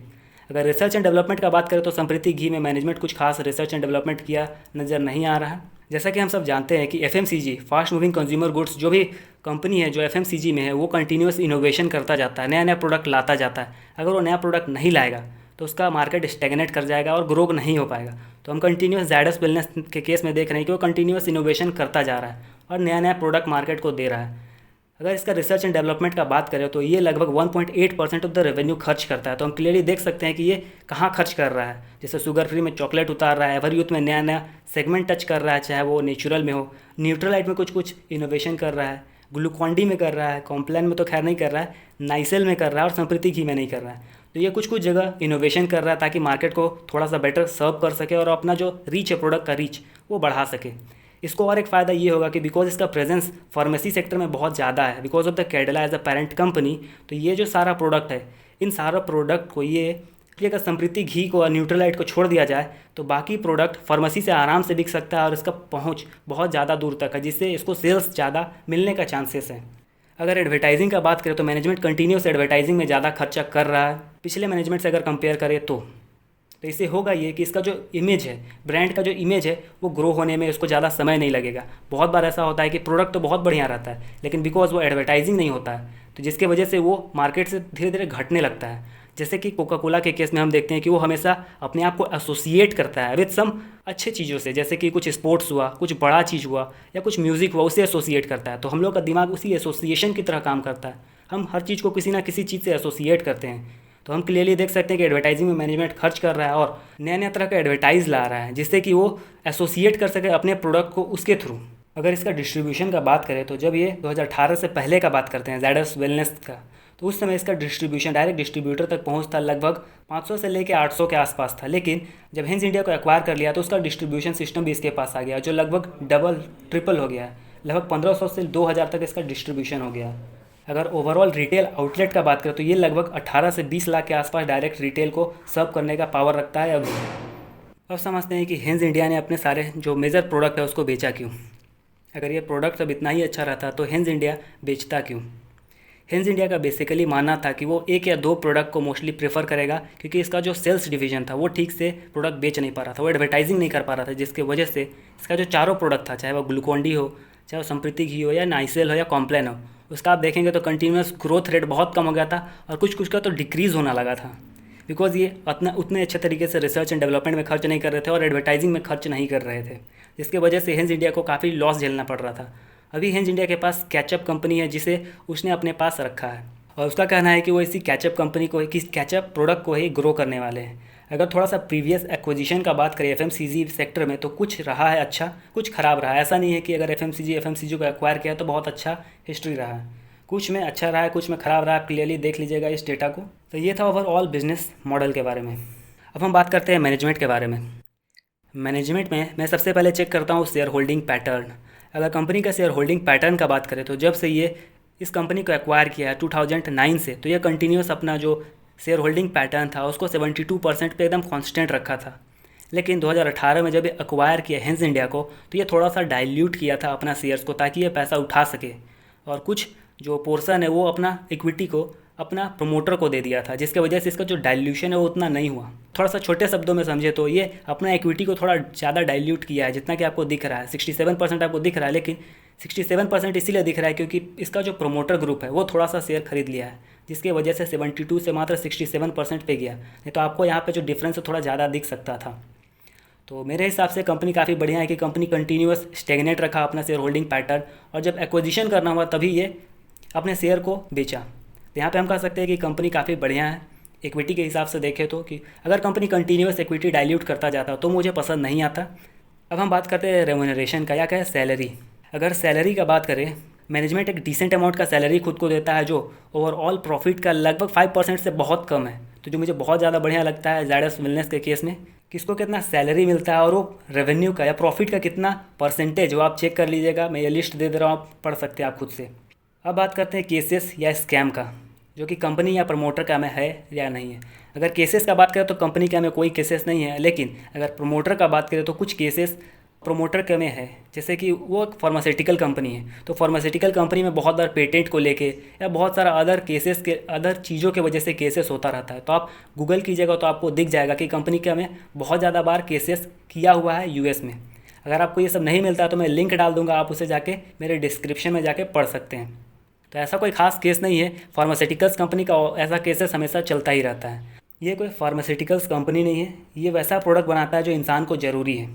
अगर रिसर्च एंड डेवलपमेंट का बात करें तो संप्रीति घी में मैनेजमेंट कुछ खास रिसर्च एंड डेवलपमेंट किया नज़र नहीं आ रहा है। जैसा कि हम सब जानते हैं कि FMCG fast moving consumer goods जो भी कंपनी है जो एफएमसीजी में है वो कंटिन्यूस इनोवेशन करता जाता है, नया नया प्रोडक्ट लाता जाता है। अगर वो नया प्रोडक्ट नहीं लाएगा तो उसका मार्केट स्टेगनेट कर जाएगा और ग्रो नहीं हो पाएगा। तो हम कंटिन्यूस ज़ायडस वेलनेस के केस में देख रहे हैं कि वो कंटिन्यूस इनोवेशन करता जा रहा है और नया नया प्रोडक्ट मार्केट को दे रहा है। अगर इसका रिसर्च एंड डेवलपमेंट का बात करें तो ये लगभग 1.8% ऑफ द रेवेन्यू खर्च करता है। तो हम क्लियरली देख सकते हैं कि ये कहाँ खर्च कर रहा है। जैसे शुगर फ्री में चॉकलेट उतार रहा है, एवर यूथ में नया नया सेगमेंट टच कर रहा है, चाहे वो नेचुरल में हो, न्यूट्रलाइट में कुछ कुछ इनोवेशन कर रहा है, ग्लूकॉन-डी में कर रहा है, कॉम्प्लान में तो खैर नहीं कर रहा है, नाइसेल में कर रहा है और संप्रीति घी में नहीं कर रहा है। तो ये कुछ कुछ जगह इनोवेशन कर रहा है ताकि मार्केट को थोड़ा सा बेटर सर्व कर सके और अपना जो रीच है प्रोडक्ट का रीच वो बढ़ा सके। इसको और एक फ़ायदा ये होगा कि बिकॉज इसका प्रेजेंस फार्मेसी सेक्टर में बहुत ज़्यादा है, because of the Cadila as a parent company, तो ये जो सारा प्रोडक्ट है इन सारा प्रोडक्ट को ये अगर संप्रीति घी को और न्यूट्रलाइट को छोड़ दिया जाए तो बाकी प्रोडक्ट फार्मेसी से आराम से बिक सकता है और इसका पहुंच बहुत ज़्यादा दूर तक है, जिससे इसको सेल्स ज़्यादा मिलने का चांसेस है। अगर एडवर्टाइजिंग का बात करें तो मैनेजमेंट कंटिन्यूस एडवर्टाइजिंग में ज़्यादा खर्चा कर रहा है पिछले मैनेजमेंट से अगर कंपेयर करें तो इससे होगा ये कि इसका जो इमेज है, ब्रांड का जो इमेज है वो ग्रो होने में उसको ज़्यादा समय नहीं लगेगा। बहुत बार ऐसा होता है कि प्रोडक्ट तो बहुत बढ़िया रहता है लेकिन बिकॉज वो एडवर्टाइजिंग नहीं होता है तो जिसके वजह से वो मार्केट से धीरे धीरे घटने लगता है। जैसे कि कोका कोला के केस में हम देखते हैं कि वो हमेशा अपने आप को एसोसिएट करता है विद सम अच्छे चीज़ों से, जैसे कि कुछ स्पोर्ट्स हुआ, कुछ बड़ा चीज़ हुआ या कुछ म्यूज़िक हुआ, उसे एसोसिएट करता है। तो हम लोग का दिमाग उसी एसोसिएशन की तरह काम करता है, हम हर चीज़ को किसी ना किसी चीज़ से एसोसिएट करते हैं। तो हम क्लियरली देख सकते हैं कि एडवर्टाइजिंग में मैनेजमेंट खर्च कर रहा है और नया नया तरह का एडवर्टाइज ला रहा है जिससे कि वो एसोसिएट कर सके अपने प्रोडक्ट को उसके थ्रू। अगर इसका डिस्ट्रीब्यूशन का बात करें तो जब ये 2018 से पहले का बात करते हैं ज़ायडस वेलनेस का, तो उस समय इसका डिस्ट्रीब्यूशन डायरेक्ट डिस्ट्रीब्यूटर तक पहुंचता लगभग 500 से लेकर 800 के आसपास था। लेकिन जब हेंज इंडिया को एक्वायर कर लिया तो उसका डिस्ट्रीब्यूशन सिस्टम भी इसके पास आ गया जो लगभग डबल ट्रिपल हो गया है, लगभग 1500 से 2000 तक इसका डिस्ट्रीब्यूशन हो गया। अगर ओवरऑल रिटेल आउटलेट का बात करें तो ये लगभग 18 से 20 लाख के आसपास डायरेक्ट रिटेल को सर्व करने का पावर रखता है। अब समझते हैं कि हेंज इंडिया ने अपने सारे जो मेजर प्रोडक्ट है उसको बेचा क्यों। अगर ये प्रोडक्ट अब इतना ही अच्छा रहता तो हेंज इंडिया बेचता क्यों। हेंज इंडिया का बेसिकली मानना था कि वो एक या दो प्रोडक्ट को मोस्टली प्रेफर करेगा क्योंकि इसका जो सेल्स डिवीजन था वो ठीक से प्रोडक्ट बेच नहीं पा रहा था, वो एडवर्टाइजिंग नहीं कर पा रहा था, जिसके वजह से इसका जो चारों प्रोडक्ट था, चाहे वो ग्लूकॉन-डी हो, चाहे वो संप्रीति घी हो या नाइसेल हो या कॉम्प्लान हो, उसका आप देखेंगे तो कंटिन्यूस ग्रोथ रेट बहुत कम हो गया था और कुछ कुछ का तो डिक्रीज़ होना लगा था बिकॉज ये उतने अच्छे तरीके से रिसर्च एंड डेवलपमेंट में खर्च नहीं कर रहे थे और एडवर्टाइजिंग में खर्च नहीं कर रहे थे, जिसके वजह से हेंज इंडिया को काफ़ी लॉस झेलना पड़ रहा था। अभी हेंज इंडिया के पास कैचअप कंपनी है जिसे उसने अपने पास रखा है और उसका कहना है कि वो इसी कैचअप कंपनी को, किस कैचअप प्रोडक्ट को ही ग्रो करने वाले हैं। अगर थोड़ा सा प्रीवियस एक्विजिशन का बात करें एफएमसीजी सेक्टर में तो कुछ रहा है अच्छा, कुछ ख़राब रहा है। ऐसा नहीं है कि अगर एफएमसीजी को एक्वायर किया तो बहुत अच्छा हिस्ट्री रहा है, कुछ में अच्छा रहा है, कुछ में ख़राब रहा है। क्लियरली देख लीजिएगा इस डेटा को। तो ये था ओवरऑल बिजनेस मॉडल के बारे में। अब हम बात करते हैं मैनेजमेंट के बारे में। मैनेजमेंट में मैं सबसे पहले चेक करता हूँ शेयर होल्डिंग पैटर्न। अगर कंपनी का शेयर होल्डिंग पैटर्न का बात करें तो जब से ये इस कंपनी को एक्वायर किया है 2009 से, तो ये कंटिन्यूस अपना जो शेयर होल्डिंग पैटर्न था उसको 72% पे एकदम कांस्टेंट रखा था। लेकिन 2018 में जब ये एक्वायर किया हेंज इंडिया को तो ये थोड़ा सा डाइल्यूट किया था अपना शेयर्स को ताकि ये पैसा उठा सके और कुछ जो पोर्सन है वो अपना इक्विटी को अपना प्रमोटर को दे दिया था, जिसके वजह से इसका जो डाइल्यूशन है वो उतना नहीं हुआ। थोड़ा सा छोटे शब्दों में समझे तो ये अपना इक्विटी को थोड़ा ज़्यादा डाइल्यूट किया है, जितना कि आपको दिख रहा है 67% आपको दिख रहा है। लेकिन 67% इसीलिए दिख रहा है क्योंकि इसका जो प्रमोटर ग्रुप है वो थोड़ा सा शेयर खरीद लिया है, जिसकी वजह से 72 से मात्र 67% पे गया। नहीं तो आपको यहाँ पे जो डिफरेंस है थोड़ा ज़्यादा दिख सकता था। तो मेरे हिसाब से कंपनी काफ़ी बढ़िया है कि कंपनी कंटिन्यूअस स्टेगनेट रखा अपना शेयर होल्डिंग पैटर्न और जब एक्विजिशन करना हुआ तभी ये अपने शेयर को बेचा। तो यहाँ पे हम कह सकते हैं कि कंपनी काफ़ी बढ़िया है इक्विटी के हिसाब से देखें तो, कि अगर कंपनी कंटिन्यूअस इक्विटी डाइल्यूट करता जाता तो मुझे पसंद नहीं आता। अब हम बात करते हैं रेम्यूनरेशन का, या क्या है सैलरी। अगर सैलरी का बात करें, मैनेजमेंट एक डिसेंट अमाउंट का सैलरी खुद को देता है जो ओवरऑल प्रॉफिट का लगभग 5% से बहुत कम है। तो जो मुझे बहुत ज़्यादा बढ़िया लगता है ज़ायडस वेलनेस के केस में, किसको कितना सैलरी मिलता है और वो रेवेन्यू का या प्रॉफिट का कितना परसेंटेज, वो आप चेक कर लीजिएगा। मैं ये लिस्ट दे रहा हूँ, आप पढ़ सकते हैं आप खुद से। अब बात करते हैं केसेस या स्कैम का, जो कि कंपनी या प्रमोटर का में है या नहीं है। अगर केसेस का बात करें तो कंपनी का में कोई केसेस नहीं है, लेकिन अगर प्रमोटर का बात करें तो कुछ केसेस प्रोमोटर के में है, जैसे कि वो एक फार्मास्यूटिकल कंपनी है, तो फार्मास्यूटिकल कंपनी में बहुत बार पेटेंट को लेके या बहुत सारा अदर चीज़ों के वजह से केसेस होता रहता है। तो आप गूगल कीजिएगा तो आपको दिख जाएगा कि कंपनी का में बहुत ज़्यादा बार केसेस किया हुआ है यूएस में। अगर आपको ये सब नहीं मिलता है तो मैं लिंक डाल दूंगा, आप उसे जाके मेरे डिस्क्रिप्शन में जाके पढ़ सकते हैं। तो ऐसा कोई खास केस नहीं है, फार्मास्यूटिकल्स कंपनी का ऐसा केसेस हमेशा चलता ही रहता है। ये कोई फार्मास्यूटिकल्स कंपनी नहीं है, ये वैसा प्रोडक्ट बनाता है जो इंसान को ज़रूरी है।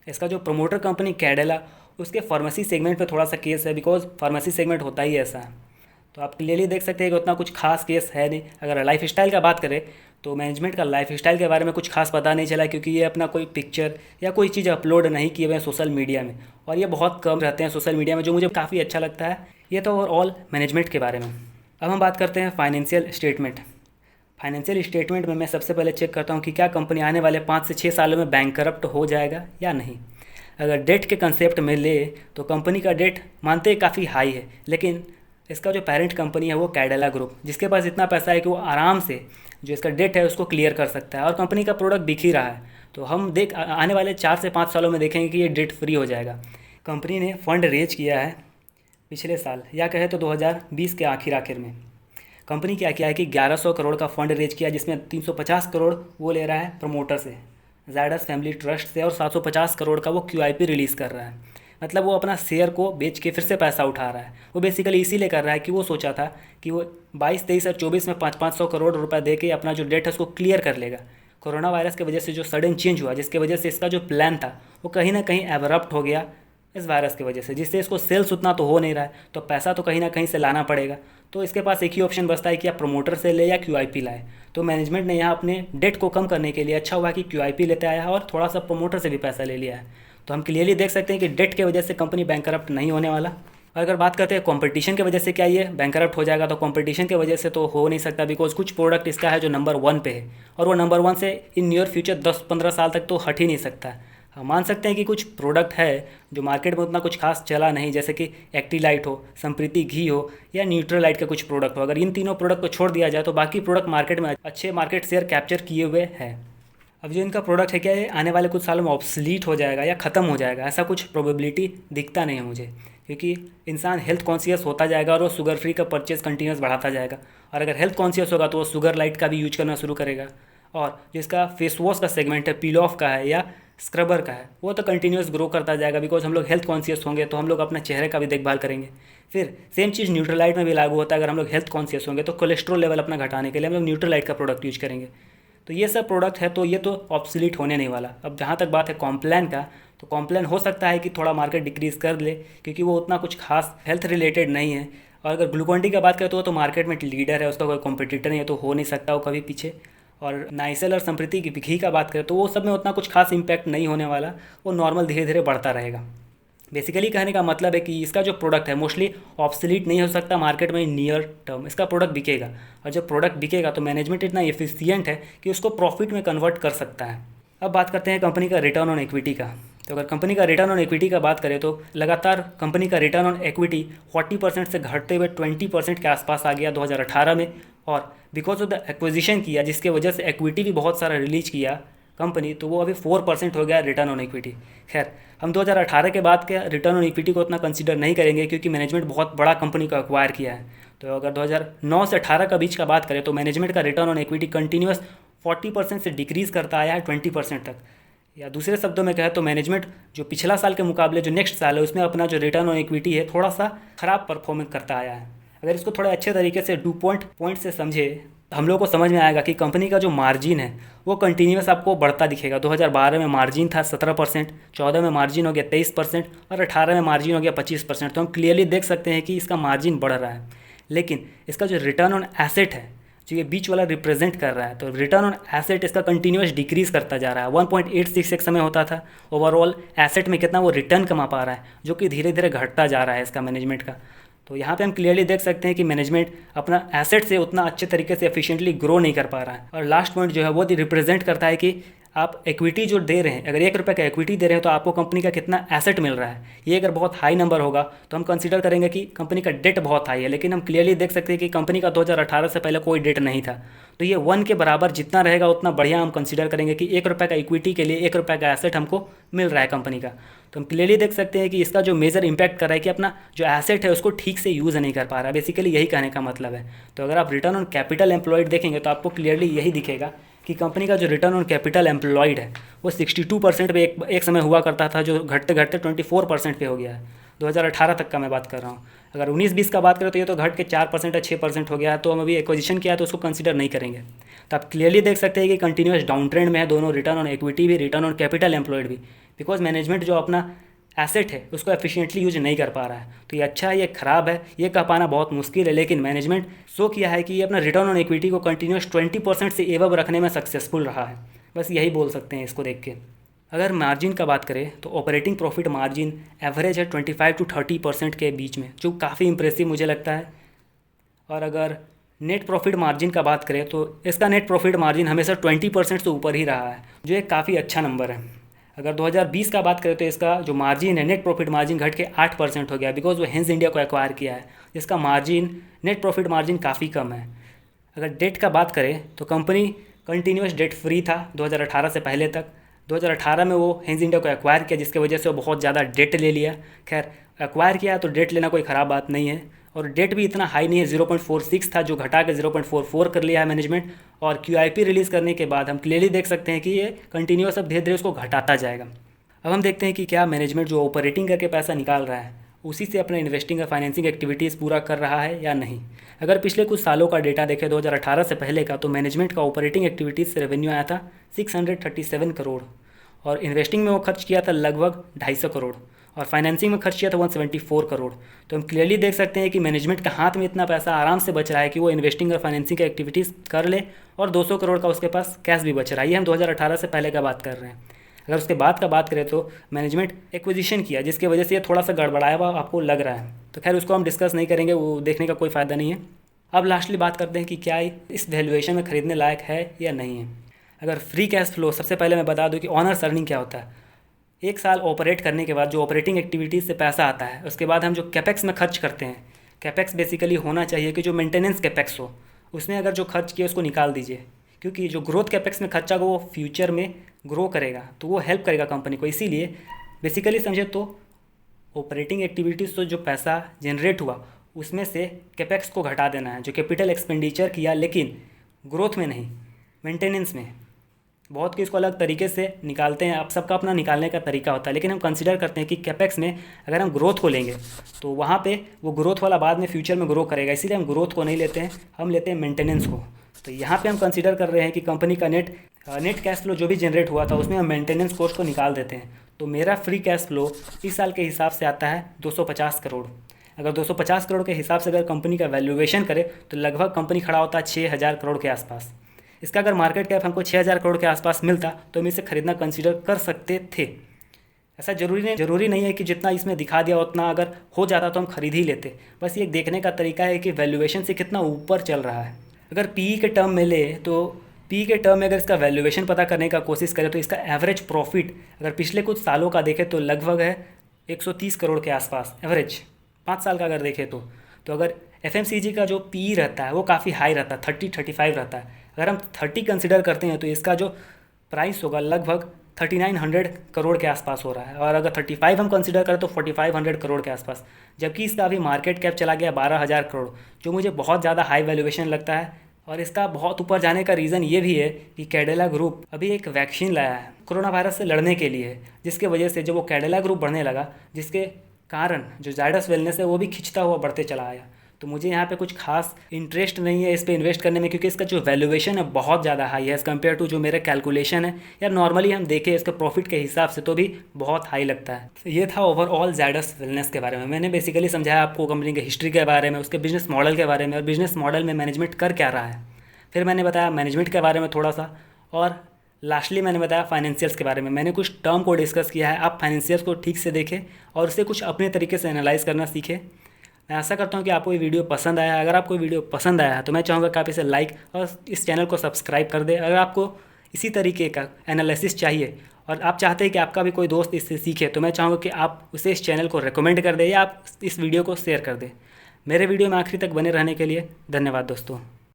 इसका जो प्रमोटर कंपनी कैडेला, उसके फार्मेसी सेगमेंट पे थोड़ा सा केस है, बिकॉज फार्मेसी सेगमेंट होता ही ऐसा है। तो आप क्लियरली देख सकते हैं कि उतना कुछ खास केस है नहीं। अगर लाइफ स्टाइल का बात करें तो मैनेजमेंट का लाइफ स्टाइल के बारे में कुछ खास पता नहीं चला, क्योंकि ये अपना कोई पिक्चर या कोई चीज़ अपलोड नहीं किए हुए हैं सोशल मीडिया में, और ये बहुत कम रहते हैं सोशल मीडिया में, जो मुझे काफ़ी अच्छा लगता है। ये तो ओवरऑल मैनेजमेंट के बारे में। अब हम बात करते हैं फाइनेंशियल स्टेटमेंट। फाइनेंशियल स्टेटमेंट में मैं सबसे पहले चेक करता हूँ कि क्या कंपनी आने वाले 5 से 6 सालों में बैंकरप्ट हो जाएगा या नहीं। अगर डेट के कंसेप्ट में ले तो कंपनी का डेट मानते हैं काफ़ी हाई है, लेकिन इसका जो पेरेंट कंपनी है वो कैडेला ग्रुप, जिसके पास इतना पैसा है कि वो आराम से जो इसका डेट है उसको क्लियर कर सकता है, और कंपनी का प्रोडक्ट बिक ही रहा है। तो हम आने वाले 4 से 5 सालों में देखेंगे कि ये डेट फ्री हो जाएगा। कंपनी ने फंड रेज किया है पिछले साल, या कहे तो 2020 के आखिर में। कंपनी क्या किया है कि 1100 करोड़ का फंड रेज किया, जिसमें 350 करोड़ वो ले रहा है प्रमोटर से, ज़ायडस फैमिली ट्रस्ट से, और 750 करोड़ का वो QIP रिलीज़ कर रहा है। मतलब वो अपना शेयर को बेच के फिर से पैसा उठा रहा है। वो बेसिकली इसीलिए कर रहा है कि वो सोचा था कि वो 22, 23 और 24 में 500 करोड़ रुपए दे के अपना जो डेट है उसको क्लियर कर लेगा। कोरोना वायरस की वजह से जो सडन चेंज हुआ, जिसकी वजह से इसका जो प्लान था वो कहीं ना कहीं एबरप्ट हो गया इस वायरस की वजह से, जिससे इसको सेल्स उतना तो हो नहीं रहा है, तो पैसा तो कहीं ना कहीं से लाना पड़ेगा। तो इसके पास एक ही ऑप्शन बचता है कि आप प्रमोटर से ले या QIP लाए। तो मैनेजमेंट ने यहाँ अपने डेट को कम करने के लिए अच्छा हुआ कि QIP लेते आया है और थोड़ा सा प्रमोटर से भी पैसा ले लिया है। तो हम क्लियरली देख सकते हैं कि डेट की वजह से कंपनी बैंकरप्ट नहीं होने वाला। और अगर बात करते हैं कंपटीशन की वजह से क्या ये बैंकरप्ट हो जाएगा, तो कंपटीशन की वजह से तो हो नहीं सकता, बिकॉज कुछ प्रोडक्ट इसका है जो नंबर 1 पे है, और वो नंबर 1 से इन नियर फ्यूचर 10-15 साल तक तो हट ही नहीं सकता। हम मान सकते हैं कि कुछ प्रोडक्ट है जो मार्केट में उतना कुछ खास चला नहीं, जैसे कि एक्टिलाइट हो, संप्रीति घी हो, या न्यूट्रलाइट के कुछ प्रोडक्ट हो। अगर इन तीनों प्रोडक्ट को छोड़ दिया जाए तो बाकी प्रोडक्ट मार्केट में अच्छे मार्केट शेयर कैप्चर किए हुए हैं। अब जो इनका प्रोडक्ट है क्या है, आने वाले कुछ सालों में ऑब्सलीट हो जाएगा या ख़त्म हो जाएगा, ऐसा कुछ प्रोबेबिलिटी दिखता नहीं है मुझे, क्योंकि इंसान हेल्थ कॉन्शियस होता जाएगा और वो शुगर फ्री का परचेज कंटिन्यूस बढ़ाता जाएगा। और अगर हेल्थ कॉन्शियस होगा तो वो शुगर लाइट का भी यूज करना शुरू करेगा। और जिसका फेस वॉश का सेगमेंट है, पील ऑफ का है या स्क्रबर का है, वो तो कंटिन्यूस ग्रो करता जाएगा, बिकॉज हम लोग हेल्थ कॉन्शियस होंगे तो हम लोग अपने चेहरे का भी देखभाल करेंगे। फिर सेम चीज़ न्यूट्रलाइट में भी लागू होता है। अगर हम लोग हेल्थ कॉन्शियस होंगे तो कोलेस्ट्रॉल लेवल अपना घटाने के लिए हम लोग न्यूट्रलाइट का प्रोडक्ट यूज करेंगे। तो ये सब प्रोडक्ट है, तो ये तो ऑब्सलीट होने नहीं वाला। अब जहाँ तक बात है कॉम्प्लान का, तो कॉम्प्लान हो सकता है कि थोड़ा मार्केट डिक्रीज़ कर ले, क्योंकि वो उतना कुछ खास हेल्थ रिलेटेड नहीं है। और अगर ग्लूकॉन-डी का बात करें तो वो तो मार्केट में लीडर है, उसका कोई कॉम्पिटिटर नहीं है, तो हो नहीं सकता वो कभी पीछे। और नाइसिल और संप्रीति की घी का बात करें तो वो सब में उतना कुछ खास इम्पैक्ट नहीं होने वाला, वो नॉर्मल धीरे धीरे बढ़ता रहेगा। बेसिकली कहने का मतलब है कि इसका जो प्रोडक्ट है मोस्टली ऑब्सलीट नहीं हो सकता मार्केट में नियर टर्म, इसका प्रोडक्ट बिकेगा। और जब प्रोडक्ट बिकेगा तो मैनेजमेंट इतना एफिशिएंट है कि उसको प्रॉफिट में कन्वर्ट कर सकता है। अब बात करते हैं कंपनी का रिटर्न ऑन इक्विटी का। तो अगर कंपनी का रिटर्न ऑन इक्विटी का बात करें तो लगातार कंपनी का रिटर्न ऑन इक्विटी 40% से घटते हुए 20% के आसपास आ गया 2018 में। और बिकॉज ऑफ द एक्विजिशन किया, जिसके वजह से इक्विटी भी बहुत सारा रिलीज किया कंपनी, तो वो अभी 4% हो गया रिटर्न ऑन इक्विटी। खैर, हम 2018 के बाद के रिटर्न ऑन इक्विटी को उतना कंसीडर नहीं करेंगे, क्योंकि मैनेजमेंट बहुत बड़ा कंपनी को एक्वायर किया है। तो अगर 2009 से 18 का बीच का बात करें तो मैनेजमेंट का रिटर्न ऑन इक्विटी कंटिन्यूस 40% से डिक्रीज़ करता आया है 20% तक। या दूसरे शब्दों में कहें तो मैनेजमेंट जो पिछला साल के मुकाबले जो नेक्स्ट साल है उसमें अपना जो रिटर्न ऑन इक्विटी है थोड़ा सा ख़राब परफॉर्मेंस करता आया है। अगर इसको थोड़े अच्छे तरीके से पॉइंट से समझे, हम लोग को समझ में आएगा कि कंपनी का जो मार्जिन है वो कंटिन्यूस आपको बढ़ता दिखेगा। 2012 में मार्जिन था 17%, 14 में मार्जिन हो गया 23% और 18 में मार्जिन हो गया 25%। तो हम क्लियरली देख सकते हैं कि इसका मार्जिन बढ़ रहा है। लेकिन इसका जो रिटर्न ऑन एसेट है, जो ये बीच वाला रिप्रेजेंट कर रहा है, तो रिटर्न ऑन एसेट इसका कंटिन्यूस डिक्रीज़ करता जा रहा है। 1.86 एक समय होता था। ओवरऑल एसेट में कितना वो रिटर्न कमा पा रहा है, जो कि धीरे धीरे घटता जा रहा है इसका मैनेजमेंट का। तो यहाँ पे हम क्लियरली देख सकते हैं कि मैनेजमेंट अपना एसेट से उतना अच्छे तरीके से एफिशिएंटली ग्रो नहीं कर पा रहा है। और लास्ट पॉइंट जो है वो रिप्रेजेंट करता है कि आप इक्विटी जो दे रहे हैं, अगर 1 रुपये का इक्विटी दे रहे हैं तो आपको कंपनी का कितना एसेट मिल रहा है, ये अगर बहुत हाई नंबर होगा तो हम कंसीडर करेंगे कि कंपनी का डेट बहुत हाई है। लेकिन हम क्लियरली देख सकते हैं कि कंपनी का 2018 से पहले कोई डेट नहीं था, तो ये 1 के बराबर जितना रहेगा उतना बढ़िया हम कंसीडर करेंगे कि 1 रुपये का इक्विटी के लिए 1 रुपये का एसेट हमको मिल रहा है कंपनी का। तो हम क्लियरली देख सकते हैं कि इसका जो मेजर इंपैक्ट कर रहा है कि अपना जो एसेट है उसको ठीक से यूज़ नहीं कर पा रहा है, बेसिकली यही कहने का मतलब है। तो अगर आप रिटर्न ऑन कैपिटल एम्प्लॉयड देखेंगे तो आपको क्लियरली यही दिखेगा कि कंपनी का जो रिटर्न ऑन कैपिटल एम्प्लॉयड है वो 62% पे एक समय हुआ करता था, जो घटते घटते 24% पे हो गया है। 2018 तक का मैं बात कर रहा हूँ। अगर 19-20 का बात करें तो ये तो घट के 4% या 6% हो गया है, तो हम अभी एक्विजिशन किया है तो उसको कंसीडर नहीं करेंगे। तो आप क्लियरली देख सकते हैं कि कंटिन्यूस डाउन ट्रेंड में है दोनों, रिटर्न ऑन इक्विटी भी, रिटर्न ऑन कैपिटल एम्प्लॉयड भी, बिकॉज मैनेजमेंट जो अपना एसेट है उसको एफिशिएंटली यूज नहीं कर पा रहा है। तो ये अच्छा है, ये ख़राब है, ये कह पाना बहुत मुश्किल है, लेकिन मैनेजमेंट शो किया है कि ये अपना रिटर्न ऑन इक्विटी को कंटिन्यूस 20% से एबव रखने में सक्सेसफुल रहा है। बस यही बोल सकते हैं इसको देख के। अगर मार्जिन का बात करें तो ऑपरेटिंग प्रॉफिट मार्जिन एवरेज है 25 to 30% के बीच में, जो काफ़ी इंप्रेसिव मुझे लगता है। और अगर नेट प्रॉफिट मार्जिन का बात करें तो इसका नेट प्रॉफिट मार्जिन हमेशा 20% से ऊपर ही रहा है, जो एक काफ़ी अच्छा नंबर है। अगर 2020 का बात करें तो इसका जो मार्जिन है, नेट प्रॉफिट मार्जिन घट के 8% हो गया, बिकॉज वो हेंस इंडिया को एक्वायर किया है, जिसका मार्जिन, नेट प्रॉफिट मार्जिन काफ़ी कम है। अगर डेट का बात करें तो कंपनी कंटिन्यूस डेट फ्री था 2018 से पहले तक। 2018 में वो हेंस इंडिया को एक्वायर किया, जिसकी वजह से वो बहुत ज़्यादा डेट ले लिया। खैर, एक्वायर किया तो डेट लेना कोई ख़राब बात नहीं है, और डेट भी इतना हाई नहीं है, 0.46 था जो घटा के 0.44 कर लिया है मैनेजमेंट। और QIP रिलीज़ करने के बाद हम क्लियरली देख सकते हैं कि ये कंटिन्यूस अब धीरे धीरे उसको घटाता जाएगा। अब हम देखते हैं कि क्या मैनेजमेंट जो ऑपरेटिंग करके पैसा निकाल रहा है उसी से अपने इन्वेस्टिंग और फाइनेंसिंग एक्टिविटीज़ पूरा कर रहा है या नहीं। अगर पिछले कुछ सालों का डेटा देखें 2018 से पहले का, तो मैनेजमेंट का ऑपरेटिंग एक्टिविटीज़ से रेवेन्यू आया था 637 करोड़, और इन्वेस्टिंग में वो खर्च किया था लगभग 250 करोड़, और फाइनेंसिंग में खर्च किया था 174 करोड़। तो हम क्लियरली देख सकते हैं कि मैनेजमेंट के हाथ में इतना पैसा आराम से बच रहा है कि वो इन्वेस्टिंग और फाइनेंसिंग की एक्टिविटीज़ कर ले, और 200 करोड़ का उसके पास कैश भी बच रहा है। ये हम 2018 से पहले का बात कर रहे हैं। अगर उसके बाद का बात करें तो मैनेजमेंट एक्विजिशन किया, जिसकी वजह से ये थोड़ा सा गड़बड़ाया हुआ आपको लग रहा है। तो खैर उसको हम डिस्कस नहीं करेंगे, वो देखने का कोई फ़ायदा नहीं है। अब लास्टली बात करते हैं कि क्या इस वैल्यूएशन में ख़रीदने लायक है या नहीं है। अगर फ्री कैश फ्लो, सबसे पहले मैं बता दूं कि ऑनर्स अर्निंग क्या होता है। 1 साल ऑपरेट करने के बाद जो ऑपरेटिंग एक्टिविटीज़ से पैसा आता है, उसके बाद हम जो कैपेक्स में खर्च करते हैं, कैपेक्स बेसिकली होना चाहिए कि जो मेंटेनेंस कैपेक्स हो, उसमें अगर जो खर्च किया उसको निकाल दीजिए, क्योंकि जो ग्रोथ कैपेक्स में खर्चा वो फ्यूचर में ग्रो करेगा, तो वो हेल्प करेगा कंपनी को। इसीलिए बेसिकली समझे तो ऑपरेटिंग एक्टिविटीज़ से जो पैसा जनरेट हुआ उसमें से कैपेक्स को घटा देना है, जो कैपिटल एक्सपेंडिचर किया, लेकिन ग्रोथ में नहीं, मेंटेनेंस में। बहुत के इसको अलग तरीके से निकालते हैं, आप सबका अपना निकालने का तरीका होता है, लेकिन हम कंसिडर करते हैं कि कैपेक्स में अगर हम ग्रोथ को लेंगे तो वहाँ पे वो ग्रोथ वाला बाद में फ्यूचर में ग्रो करेगा, इसीलिए हम ग्रोथ को नहीं लेते हैं, हम लेते हैं मेंटेनेंस को। तो यहाँ पे हम कंसिडर कर रहे हैं कि कंपनी का नेट कैश फ्लो जो भी जनरेट हुआ था उसमें हम मेंटेनेंस कॉस्ट को निकाल देते हैं। तो मेरा फ्री कैश फ्लो इस साल के हिसाब से आता है 250 करोड़। अगर 250 करोड़ के हिसाब से अगर कंपनी का वैल्यूएशन करे तो लगभग कंपनी खड़ा होता है 6000 करोड़ के आसपास। इसका अगर मार्केट कैप हमको 6000 करोड़ के आसपास मिलता तो हम इसे खरीदना कंसीडर कर सकते थे। ऐसा जरूरी नहीं है कि जितना इसमें दिखा दिया उतना अगर हो जाता तो हम खरीद ही लेते। बस ये देखने का तरीका है कि वैल्यूएशन से कितना ऊपर चल रहा है। अगर पीई के टर्म में ले तो पी के टर्म में अगर इसका वैल्यूएशन पता करने का कोशिश करें तो इसका एवरेज प्रॉफिट अगर पिछले कुछ सालों का देखें तो लगभग है 130 करोड़ के आसपास एवरेज, 5 साल का अगर देखें तो अगर FMCG का जो पी रहता है वो काफ़ी हाई रहता है, 30-35 रहता है। अगर हम 30 कंसिडर करते हैं तो इसका जो प्राइस होगा लगभग 3900 करोड़ के आसपास हो रहा है, और अगर 35 हम कंसिडर करें तो 4500 करोड़ के आसपास, जबकि इसका अभी मार्केट कैप चला गया 12000 करोड़, जो मुझे बहुत ज़्यादा हाई वैल्यूएशन लगता है। और इसका बहुत ऊपर जाने का रीज़न ये भी है कि कैडिला ग्रुप अभी एक वैक्सीन लाया है कोरोना वायरस से लड़ने के लिए, जिसके वजह से जब वो कैडिला ग्रुप बढ़ने लगा, जिसके कारण जो जायडस वेलनेस है वो भी खिंचता हुआ बढ़ते चला आया। तो मुझे यहाँ पे कुछ खास इंटरेस्ट नहीं है इस पे इन्वेस्ट करने में, क्योंकि इसका जो वैल्यूएशन है बहुत ज़्यादा हाई है एज़ कम्पेयर टू जो मेरा कैलकुलेशन है, या नॉर्मली हम देखें इसके प्रॉफिट के हिसाब से तो भी बहुत हाई लगता है। तो ये था ओवरऑल जायडस वेलनेस के बारे में। मैंने बेसिकली समझाया आपको कंपनी के हिस्ट्री के बारे में, उसके बिजनेस मॉडल के बारे में, और बिजनेस मॉडल में मैनेजमेंट कर क्या रहा है। फिर मैंने बताया मैनेजमेंट के बारे में थोड़ा सा, और लास्टली मैंने बताया फाइनेंशियल्स के बारे में। मैंने कुछ टर्म को डिस्कस किया है, आप फाइनेंशियल्स को ठीक से देखें और उसे कुछ अपने तरीके से एनालाइज करना सीखें। मैं आशा करता हूँ कि आपको ये वीडियो पसंद आया है। अगर आपको वीडियो पसंद आया है तो मैं चाहूँगा कि आप इसे लाइक और इस चैनल को सब्सक्राइब कर दें। अगर आपको इसी तरीके का एनालिसिस चाहिए और आप चाहते हैं कि आपका भी कोई दोस्त इससे सीखे, तो मैं चाहूँगा कि आप उसे इस चैनल को रिकमेंड कर दें या आप इस वीडियो को शेयर कर दें। मेरे वीडियो में आखिरी तक बने रहने के लिए धन्यवाद दोस्तों।